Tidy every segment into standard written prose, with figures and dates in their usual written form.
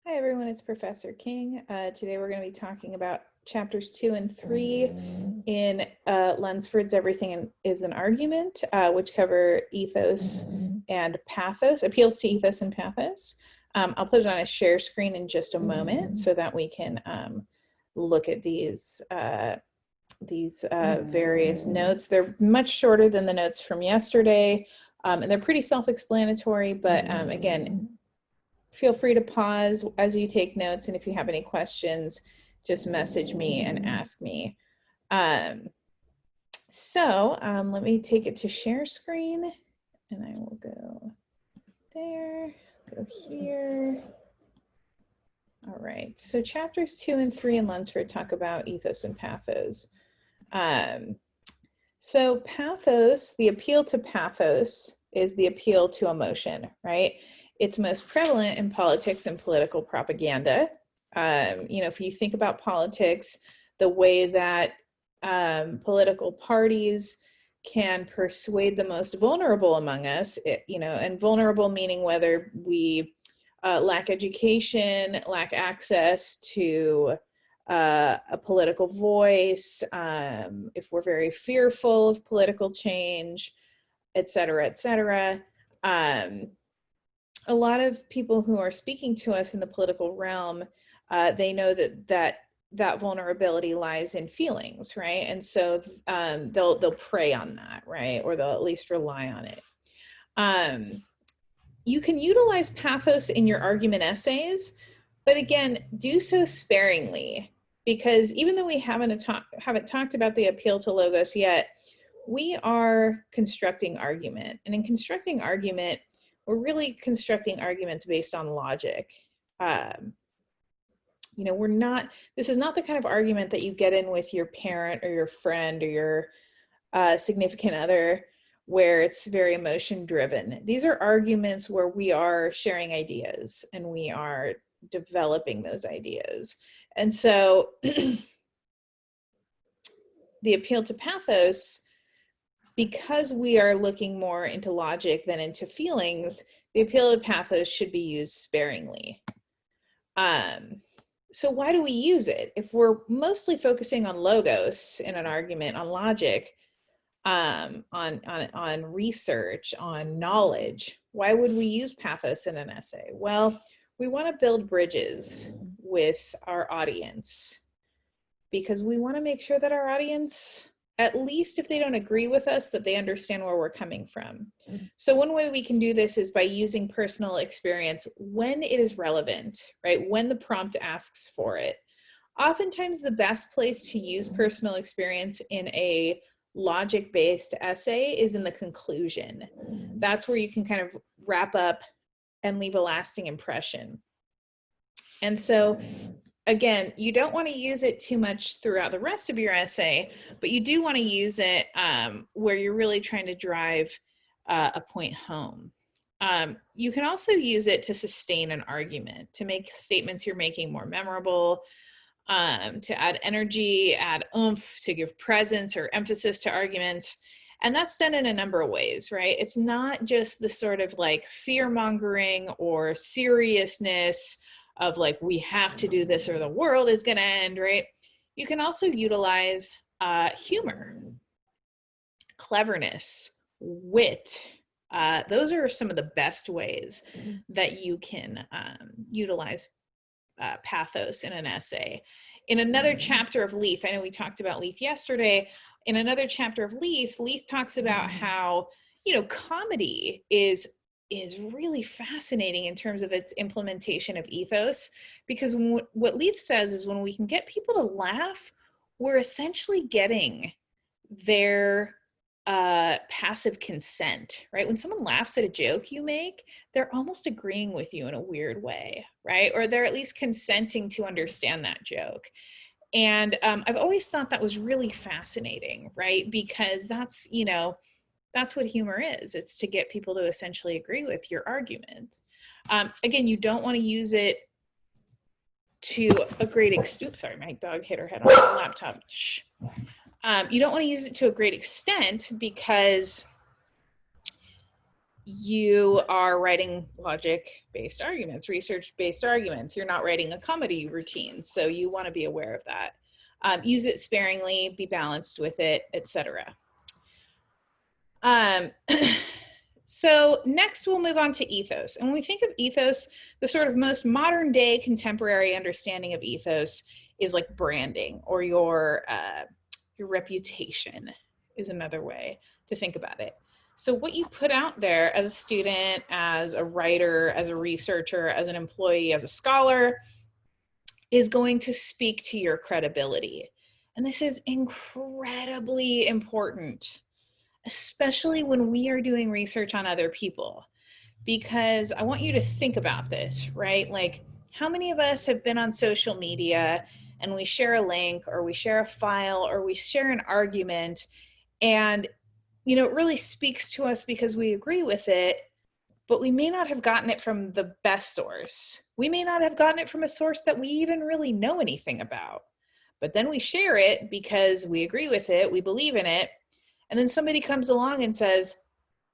Hi everyone, it's Professor King. Today we're going to be talking about chapters 2 and 3 in Lunsford's Everything is an Argument, which cover ethos and pathos, appeals to ethos and pathos. I'll put it on a share screen in just a moment so that we can look at these various notes. They're much shorter than the notes from yesterday, and they're pretty self-explanatory, but again, feel free to pause as you take notes, and if you have any questions, just message me and ask me. Let me take it to share screen, and I will go there, go here. All right, so chapters 2 and 3 in Lunsford talk about ethos and pathos. So pathos, the appeal to pathos is the appeal to emotion, right? It's most prevalent in politics and political propaganda. If you think about politics, the way that political parties can persuade the most vulnerable among us, and vulnerable meaning whether we lack education, lack access to a political voice, if we're very fearful of political change, et cetera, et cetera. A lot of people who are speaking to us in the political realm, they know that vulnerability lies in feelings, right? And so they'll prey on that, right? Or they'll at least rely on it. You can utilize pathos in your argument essays, but again, do so sparingly, because even though we haven't talked about the appeal to logos yet, we are constructing argument. And in constructing argument, we're really constructing arguments based on logic. This is not the kind of argument that you get in with your parent or your friend or your significant other, where it's very emotion driven. These are arguments where we are sharing ideas and we are developing those ideas. And so the appeal to pathos, because we are looking more into logic than into feelings, the appeal to pathos should be used sparingly. So why do we use it? If we're mostly focusing on logos in an argument, on logic, on research, on knowledge, why would we use pathos in an essay? Well, we want to build bridges with our audience, because we want to make sure that our audience, at least if they don't agree with us, that they understand where we're coming from. So one way we can do this is by using personal experience when it is relevant, right? When the prompt asks for it. Oftentimes the best place to use personal experience in a logic-based essay is in the conclusion. That's where you can kind of wrap up and leave a lasting impression. And so again, you don't want to use it too much throughout the rest of your essay, but you do want to use it where you're really trying to drive a point home. You can also use it to sustain an argument, to make statements you're making more memorable, to add energy, add oomph, to give presence or emphasis to arguments. And that's done in a number of ways, right? It's not just the sort of like fear-mongering or seriousness of like, we have to do this or the world is going to end, right? You can also utilize humor, cleverness, wit. Those are some of the best ways that you can utilize pathos in an essay. In another chapter of Leaf, I know we talked about Leaf yesterday. In another chapter of Leaf, Leaf talks about how, comedy is really fascinating in terms of its implementation of ethos, because what Leaf says is when we can get people to laugh, we're essentially getting their passive consent, right? When someone laughs at a joke you make, they're almost agreeing with you in a weird way, right? Or they're at least consenting to understand that joke. And I've always thought that was really fascinating, right? Because that's what humor is. It's to get people to essentially agree with your argument. Again, you don't want to use it to a great extent. Sorry, my dog hit her head on the laptop. Shh. You don't want to use it to a great extent, because you are writing logic-based arguments, research-based arguments. You're not writing a comedy routine, so you want to be aware of that. Use it sparingly, be balanced with it, etc. So next we'll move on to ethos. And when we think of ethos, the sort of most modern day contemporary understanding of ethos is like branding, or your reputation is another way to think about it. So what you put out there as a student, as a writer, as a researcher, as an employee, as a scholar, is going to speak to your credibility. And this is incredibly important, especially when we are doing research on other people, because I want you to think about this, right? Like, how many of us have been on social media and we share a link, or we share a file, or we share an argument, and it really speaks to us because we agree with it, but we may not have gotten it from the best source. We may not have gotten it from a source that we even really know anything about. But then we share it because we agree with it, we believe in it, and then somebody comes along and says,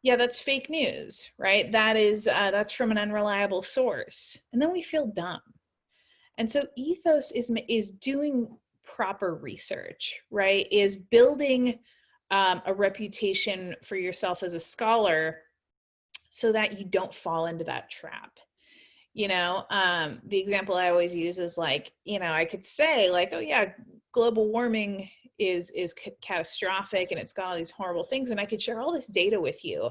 yeah, that's fake news, right? That's from an unreliable source. And then we feel dumb. And so ethos is doing proper research, right? Is building a reputation for yourself as a scholar so that you don't fall into that trap. The example I always use is like, I could say like, oh yeah, global warming is catastrophic and it's got all these horrible things, and I could share all this data with you.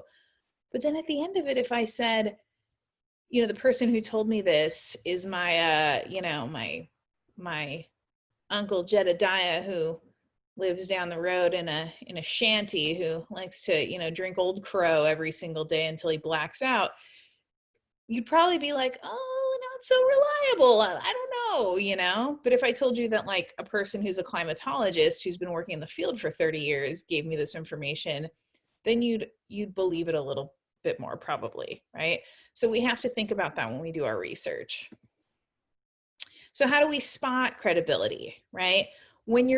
But then at the end of it, if I said, the person who told me this is my my uncle Jedediah, who lives down the road in a shanty, who likes to drink Old Crow every single day until he blacks out, you'd probably be like, oh, not so reliable, I don't know. But if I told you that like a person who's a climatologist who's been working in the field for 30 years gave me this information, then you'd believe it a little bit more probably, right? So we have to think about that when we do our research. So how do we spot credibility, right? When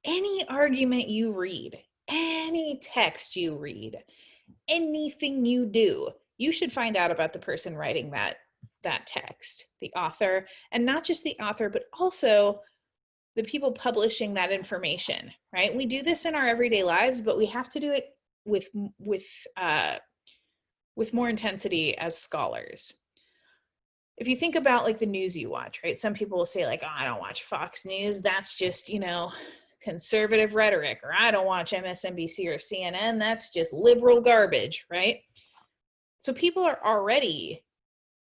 any argument you read, any text you read, anything you do, you should find out about the person writing that text, the author, and not just the author, but also the people publishing that information, right? We do this in our everyday lives, but we have to do it with more intensity as scholars. If you think about like the news you watch, right? Some people will say like, oh, I don't watch Fox News. That's just, conservative rhetoric. Or I don't watch MSNBC or CNN. That's just liberal garbage, right? So people are already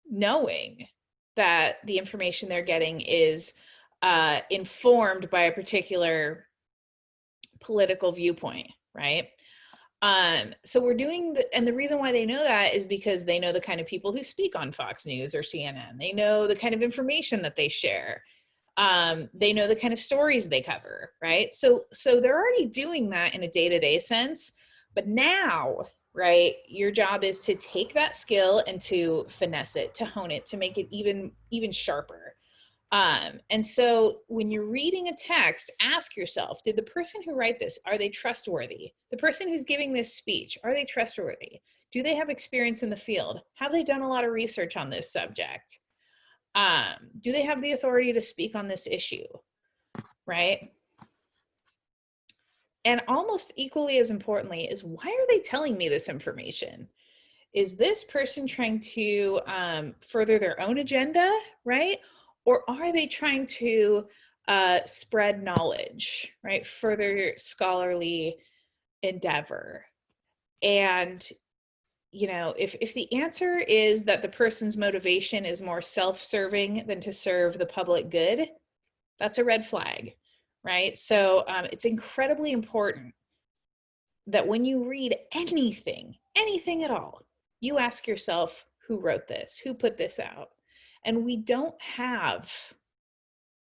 knowing that the information they're getting is informed by a particular political viewpoint, right? So we're doing, and the reason why they know that is because they know the kind of people who speak on Fox News or CNN. They know the kind of information that they share. They know the kind of stories they cover, right? So they're already doing that in a day-to-day sense. But now, right, your job is to take that skill and to finesse it, to hone it, to make it even sharper. And so when you're reading a text, ask yourself, did the person who wrote this, are they trustworthy? The person who's giving this speech, are they trustworthy? Do they have experience in the field? Have they done a lot of research on this subject? Do they have the authority to speak on this issue, right? And almost equally as importantly is, why are they telling me this information? Is this person trying to further their own agenda, right? Or are they trying to spread knowledge, right? Further scholarly endeavor. And, if the answer is that the person's motivation is more self-serving than to serve the public good, that's a red flag, right? So it's incredibly important that when you read anything at all, you ask yourself, who wrote this? Who put this out? And we don't have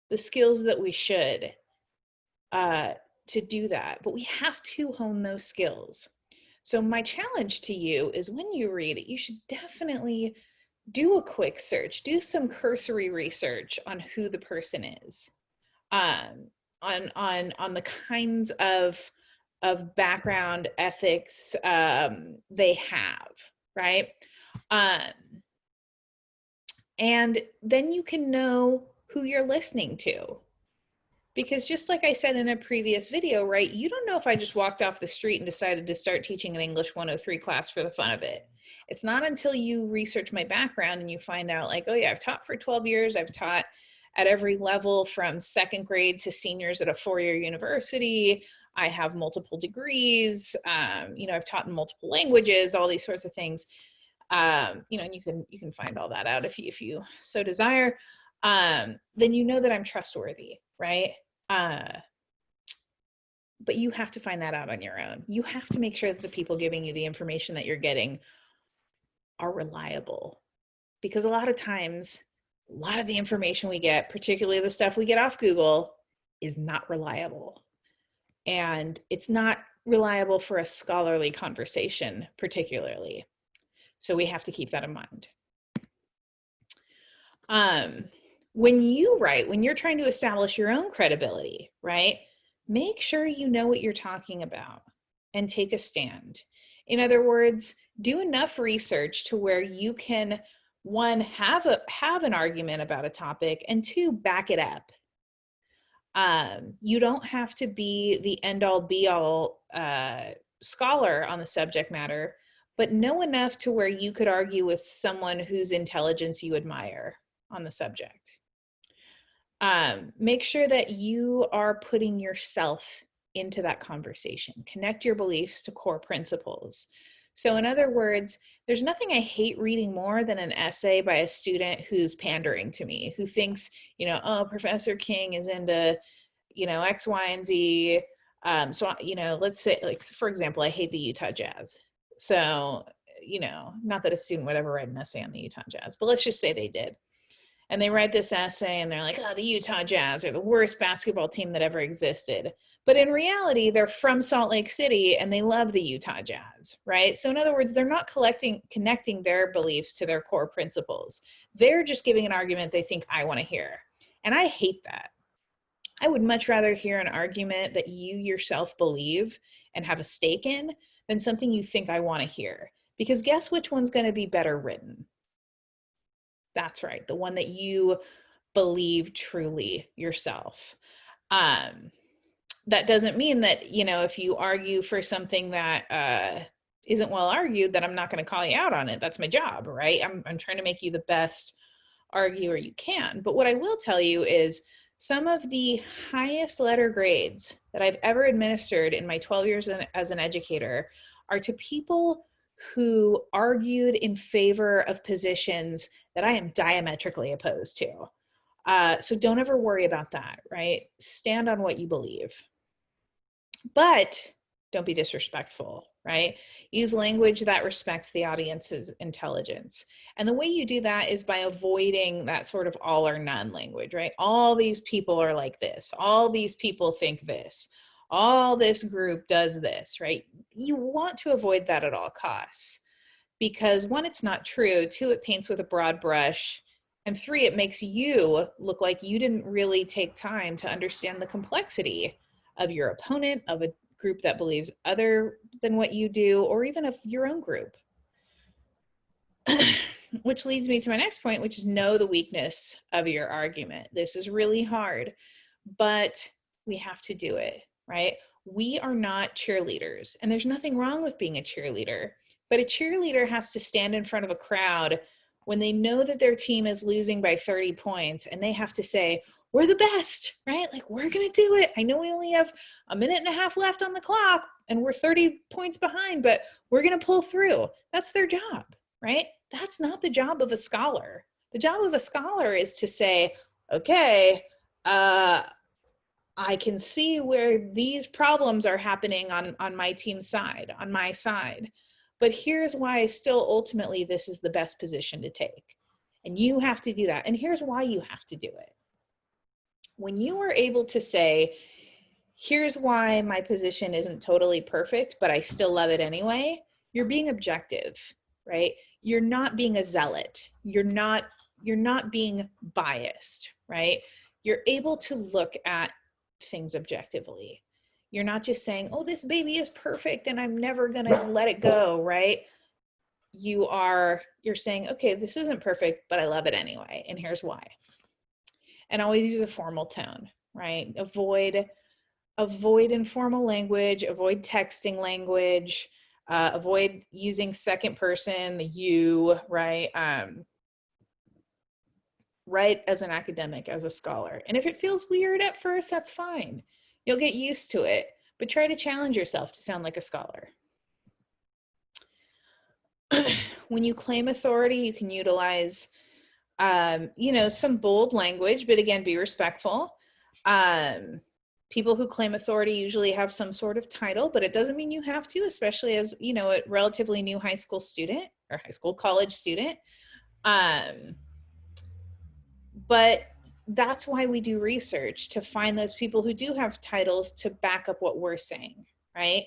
the skills that we should to do that, but we have to hone those skills. So my challenge to you is, when you read it, you should definitely do a quick search, do some cursory research on who the person is, on the kinds of background ethics they have, right? And then you can know who you're listening to. Because just like I said in a previous video, right, you don't know if I just walked off the street and decided to start teaching an English 103 class for the fun of it. It's not until you research my background and you find out like, oh yeah, I've taught for 12 years. I've taught at every level from second grade to seniors at a 4-year university. I have multiple degrees. I've taught in multiple languages, all these sorts of things. And you can find all that out if you so desire. Then you know that I'm trustworthy, right? But you have to find that out on your own. You have to make sure that the people giving you the information that you're getting are reliable, because a lot of times, a lot of the information we get, particularly the stuff we get off Google, is not reliable. And it's not reliable for a scholarly conversation, particularly. So we have to keep that in mind. When you're trying to establish your own credibility, right? Make sure you know what you're talking about and take a stand. In other words, do enough research to where you can, one, have an argument about a topic, and two, back it up. You don't have to be the end-all be-all scholar on the subject matter, but know enough to where you could argue with someone whose intelligence you admire on the subject. Make sure that you are putting yourself into that conversation. Connect your beliefs to core principles. So in other words, there's nothing I hate reading more than an essay by a student who's pandering to me, who thinks, oh, Professor King is into, X, Y, and Z. So, let's say, like, for example, I hate the Utah Jazz. So, not that a student would ever write an essay on the Utah Jazz, but let's just say they did. And they write this essay and they're like, oh, the Utah Jazz are the worst basketball team that ever existed. But in reality, they're from Salt Lake City and they love the Utah Jazz, right? So in other words, they're not connecting their beliefs to their core principles. They're just giving an argument they think I want to hear. And I hate that. I would much rather hear an argument that you yourself believe and have a stake in than something you think I want to hear. Because guess which one's going to be better written? That's right, the one that you believe truly yourself. That doesn't mean that, if you argue for something that isn't well argued, that I'm not going to call you out on it. That's my job, right? I'm trying to make you the best arguer you can. But what I will tell you is some of the highest letter grades that I've ever administered in my 12 years as an educator are to people who argued in favor of positions that I am diametrically opposed to. So don't ever worry about that, right? Stand on what you believe. But don't be disrespectful, right? Use language that respects the audience's intelligence. And the way you do that is by avoiding that sort of all or none language, right? All these people are like this. All these people think this. All this group does this, right? You want to avoid that at all costs, because one, it's not true. Two, it paints with a broad brush. And three, it makes you look like you didn't really take time to understand the complexity of your opponent, of a group that believes other than what you do, or even of your own group. Which leads me to my next point, which is know the weakness of your argument. This is really hard, but we have to do it, right? We are not cheerleaders, and there's nothing wrong with being a cheerleader, but a cheerleader has to stand in front of a crowd when they know that their team is losing by 30 points, and they have to say, we're the best, right? Like, we're going to do it. I know we only have a minute and a half left on the clock and we're 30 points behind, but we're going to pull through. That's their job, right? That's not the job of a scholar. The job of a scholar is to say, okay, I can see where these problems are happening on my team's side, on my side. But here's why still ultimately this is the best position to take. And you have to do that. And here's why you have to do it. When you are able to say, here's why my position isn't totally perfect, but I still love it anyway, you're being objective, right? You're not being a zealot. You're not being biased, right? You're able to look at things objectively. You're not just saying, oh, this baby is perfect and I'm never gonna let it go, right? you're saying, okay, this isn't perfect, but I love it anyway, and here's why. And always use a formal tone, right? Avoid informal language, avoid texting language, avoid using second person, the you, right? Write as an academic, as a scholar. And if it feels weird at first, that's fine. You'll get used to it, but try to challenge yourself to sound like a scholar. When you claim authority, you can utilize, some bold language, but again, be respectful. People who claim authority usually have some sort of title, but it doesn't mean you have to, especially as, a relatively new high school student or college student. But that's why we do research, to find those people who do have titles to back up what we're saying, right?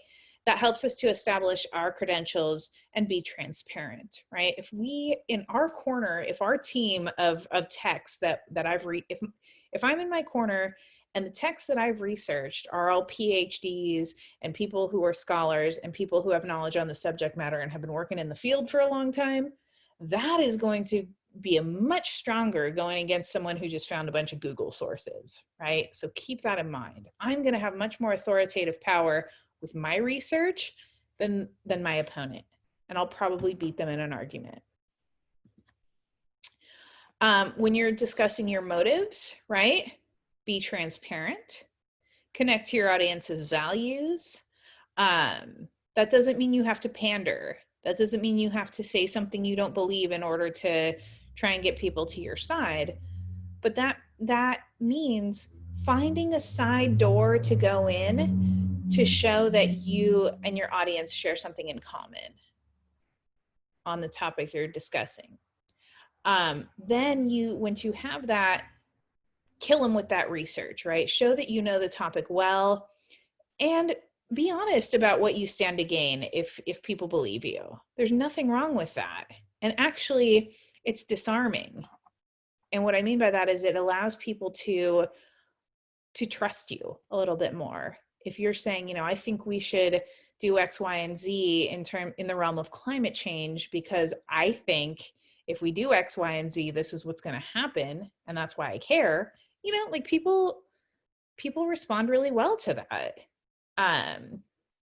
That helps us to establish our credentials and be transparent, right? If we, in our corner, if our team of texts that I've if I'm in my corner and the texts that I've researched are all PhDs and people who are scholars and people who have knowledge on the subject matter and have been working in the field for a long time, that is going to be a much stronger going against someone who just found a bunch of Google sources, right? So keep that in mind. I'm going to have much more authoritative power with my research than my opponent, and I'll probably beat them in an argument. When you're discussing your motives, right? Be transparent, connect to your audience's values. That doesn't mean you have to pander. That doesn't mean you have to say something you don't believe in order to try and get people to your side. But that means finding a side door to go in to show that you and your audience share something in common on the topic you're discussing. Then once you have that, kill them with that research, right? Show that you know the topic well, and be honest about what you stand to gain if people believe you. There's nothing wrong with that. And actually, it's disarming. And what I mean by that is it allows people to trust you a little bit more. If you're saying, I think we should do X, Y, and Z in the realm of climate change, because I think if we do X, Y, and Z, this is what's going to happen, and that's why I care. Like people respond really well to that.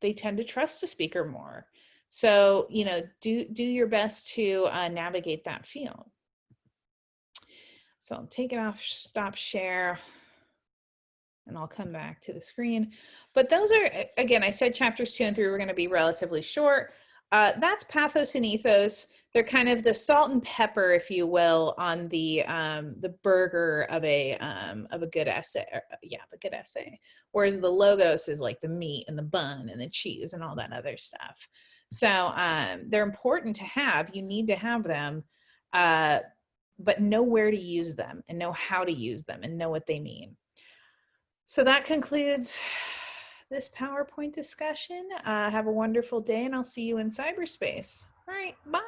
They tend to trust a speaker more. So, do your best to navigate that field. So I'll take it off, stop share, and I'll come back to the screen. But those are, again, I said chapters 2 and 3 were going to be relatively short. That's Pathos and Ethos. They're kind of the salt and pepper, if you will, on the burger of a good essay. A good essay. Whereas the Logos is like the meat and the bun and the cheese and all that other stuff. So they're important to have. You need to have them, but know where to use them and know how to use them and know what they mean. So that concludes this PowerPoint discussion. Have a wonderful day, and I'll see you in cyberspace. All right, bye.